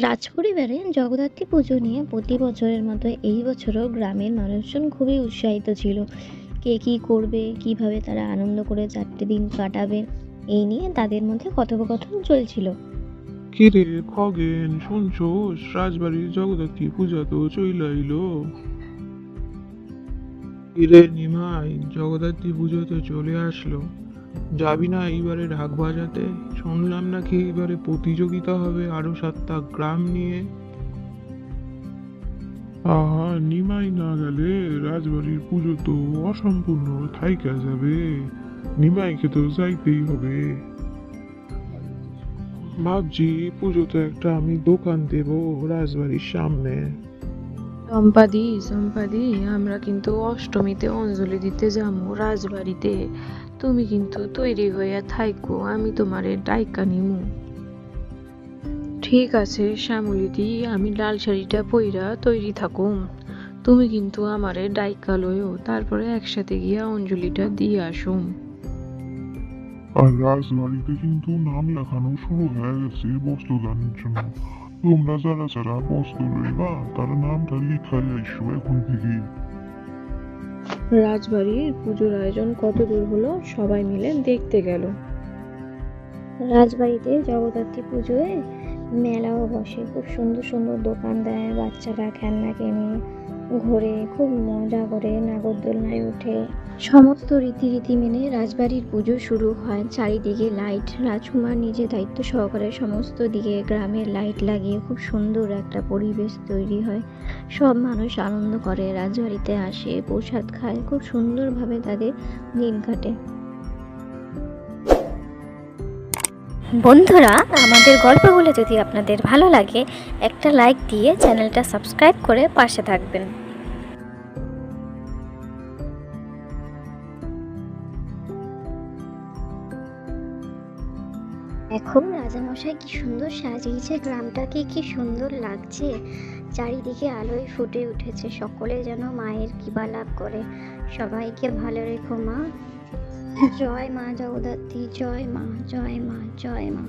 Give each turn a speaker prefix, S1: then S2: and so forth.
S1: রাজপরিবারে জগদ্ধাত্রী পুজো নিয়ে প্রতি বছরের মতো এই বছরও গ্রামের মানুষজন খুবই উৎসাহিত ছিল। কে কী করবে, কিভাবে তারা আনন্দ করে 4টে দিন কাটাবে, এই নিয়ে তাদের মধ্যে কথোপকথন চলছিল।
S2: কিরে খগেন, শুনছোস? রাজবাড়ির জগদ্ধাত্রী পূজা তো চইলা আইলো। কিরে নিমাই, জগদ্ধাত্রী পুজো তো চলে আসলো, যাবি না এইবারে ঢাক বাজাতে? শুনলাম নাকি এইবারে প্রতিযোগিতা হবে আরো 7টা গ্রাম নিয়ে। আহা, নিমাই না গেলে রাজবাড়ির পুজো তো অসম্পূর্ণ থাইকা যাবে। নিমাইকে তো যাইতেই হবে। ভাবছি পুজোতে একটা আমি দোকান দেব রাজবাড়ির সামনে।
S3: সম্পাদি, আমরা কিন্তু অষ্টমীতে অঞ্জলি দিতে যাবো রাজবাড়িতে। তুমি কিন্তু তৈরি হইয়া থাইকো, আমি তোমারে ডাইকা নিমু। ঠিক আছে শ্যামলিদি, আমি লাল শাড়িটা পইরা তৈরি থাকুম। তুমি কিন্তু আমারে ডাইকা লইও, তারপরে একসাথে গিয়া অঞ্জলিটা দিয়ে আসুম।
S4: আর রাজবাড়িতে কিন্তু নাম লেখানো শুরু হয়ে গেছে বস্ত্রদানের জন্য। তোমরা যারা যারা বস্ত্র লইবা তারা নামটা লিখাই আইসো এখন থেকে।
S3: রাজবাড়ির পুজোর আয়োজন কত দূর হলো সবাই মিলে দেখতে গেল।
S1: রাজবাড়িতে জগদ্ধাত্রী পুজোয় মেলাও বসে, খুব সুন্দর সুন্দর দোকান দেয়, বাচ্চারা খেলনা কেনে, ঘোরে, খুব মজা করে, নাগরদোলনায় ওঠে। সমস্ত রীতি মেনে রাজবাড়ির পুজো শুরু হয়। চারিদিকে লাইট, রাজকুমার নিজে দায়িত্ব সহকারে সমস্ত দিকে গ্রামের লাইট লাগিয়ে খুব সুন্দর একটা পরিবেশ তৈরি হয়। সব মানুষ আনন্দ করে, রাজবাড়িতে আসে, প্রসাদ খায়, খুব সুন্দরভাবে তাদের দিন কাটে। বন্ধুরা, আমাদের গল্পগুলো যদি আপনাদের ভালো লাগে, একটা লাইক দিয়ে চ্যানেলটা সাবস্ক্রাইব করে পাশে থাকবেন। এখন রাজামশাই কি সুন্দর সাজিয়েছে গ্রামটাকে, কি সুন্দর লাগছে। চারিদিকে আলোয় ফুটে উঠেছে, সকলে যেন মায়ের কৃপা লাভ করে। সবাইকে ভালো রেখো মা। জয় মা জগদ্ধাত্রী, জয় মা, জয় মা, জয় মা।